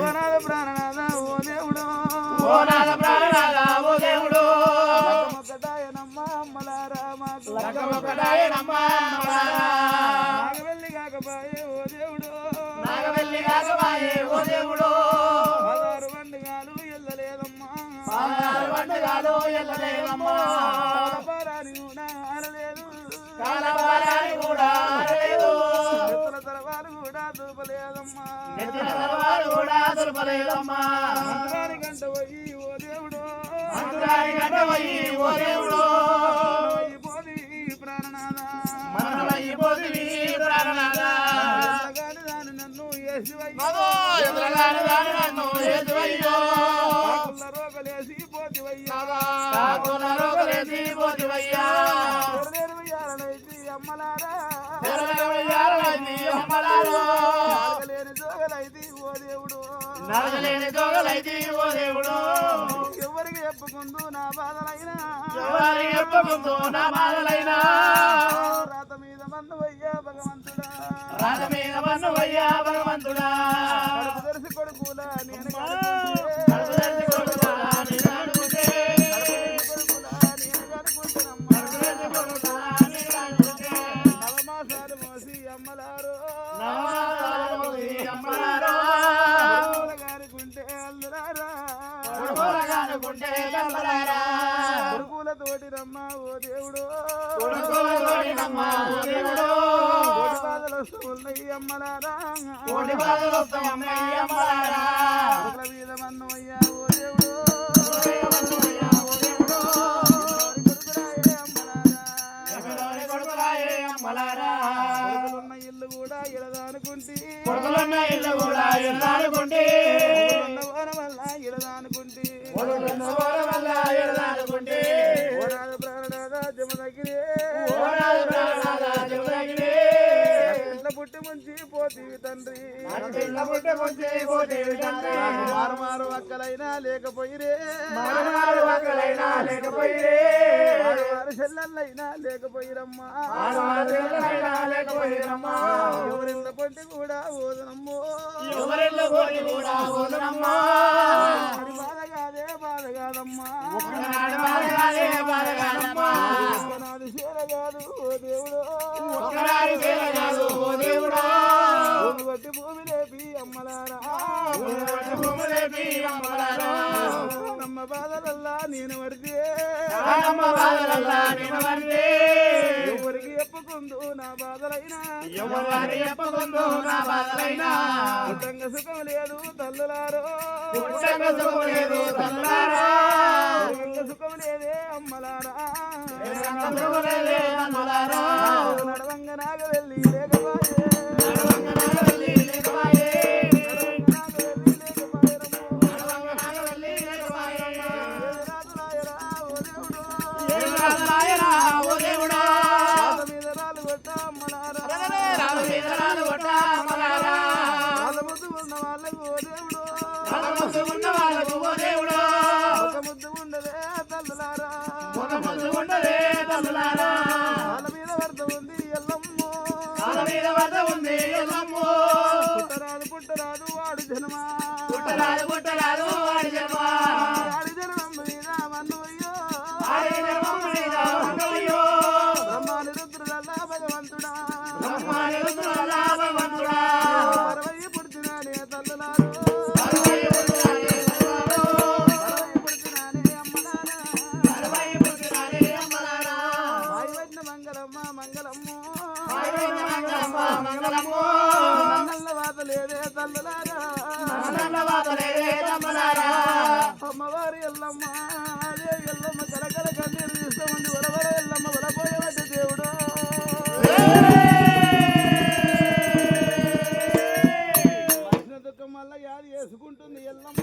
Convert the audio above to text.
ఓనాద ప్రాణనాథ ఓ దేవుడు ఓనాద ప్రాణనాథ ఓ దేవుడు లక్కమొక్కటాయనమ్మ అమ్మలారా మాకు లక్కమొక్కటాయనమ్మ అమ్మలారా నాగవెల్లి కాకపాయే ఓ దేవుడు నాగవెల్లి కాకపాయే ఓ దేవుడు పదారు పండుగలు ఎల్లలేదమ్మా పదారు పండుగలు ఎల్లలేదమ్మా కాలపారాని కూడా ఆరలేదు కాలపారాని కూడా ఆరలేదు నెత్తుల తలవారు కూడా దుర్పలేదమ్మా నెత్తుల తలవారు కూడా దుర్పలేదమ్మా మంత్రాని గంట పోయి ఓ దేవుడు మంత్రాని గంట పోయి ఓ దేవుడు పోదివి ప్రాణనాథ మనమైపోదివి ప్రాణనాథ ఎల్లగాని దాని నన్ను ఎదురగాని దాని నన్ను యేసువయ్యో కాకుల రోగలేసి పోతివయ్యా కాకుల రోగలేసి పోతివయ్యా నెరవేరుయాలనైతి అమ్మలారా నెరవేరుయాలనైతి అమ్మలారా నాగలేని జోగలైతి ఓ దేవుడు నాగలేని జోగలైతి ఓ దేవుడు ఎవరికి చెప్పుకుందు నా బాధలైనా ఎవరికి చెప్పుకుందు నా బాధలైనా రాత మీద మన్నువయ్యా భగవంతుడా రాత మీద మన్నువయ్యా భగవంతుడా కడుపు తెరిసి కొడుకులా నేను కడుపు తెరిసి కొడుకులా నేను అడుగుతే నవమాసాలు మోసి అమ్మలారు గానుకుంటే అల్లులారా కొడుకులతోటి రమ్మ ఓ దేవుడు బాధలు వస్తున్నాయి అమ్మలారా కొడుకుల మీద మన్నమయ్యా ఓ దేవుడు కొడుకులున్న ఇల్లు కూడా ఎడదానుకుంటే కొడుకులున్న ఇల్లు కూడా ఎడదానుకుంటే వల్ల ఎడదానుకుంటే వల్ల ఎడదానుకుంటే ఓనాడు ప్రాణనాథ జమ దగ్గరే ఇంట్లో పుట్టి ముంచి పోతీవి తండ్రి మారు మారు అక్కలైనా లేకపోయిరే మారు వారు చెల్లెళ్ళైనా లేకపోయిరమ్మా ఎవరిళ్ళ పొంటి కూడా ఓదనమ్మో అది బాధ కాదే బాధ కాదమ్మా నాది చేర కాదు ఓ దేవుడు భూమి బట్టి భూమి లేపి అమ్మలారా నమ్మ బాధలల్లా నేను పడితే ఎవరికి చెప్పుకుందు నా బాధలైనా పుట్టంగా సుఖం లేదు తల్లులారో సుఖం లేదే అమ్మలారా నడవంగా నాగవెల్లి లేకపోయే ఉన్న వాళ్ళకు ఓ దేవుడు ఒక ముద్దు ఉండదే తల్లులారా వాళ్ళ మీద వర్త ఉంది ఎల్లమ్మో పుట్టరాదు వాడు జన్మ వాడి జన్మం మీద మన్నుయ్యో బ్రహ్మాని రుద్రులల్లా భగవంతుడా పరవయ్య పుడుతున్నానే తల్లులారు లేదే తల్లులారా అమ్మవారి ఎల్లమ్మ అదే ఎల్లమ్మ కలకల కన్నీరు తీస్తామంది వరవర ఎల్లమ్మ వరపోయేవాటి దేవుడు దుఃఖం వల్ల యాది వేసుకుంటుంది ఎల్లమ్మ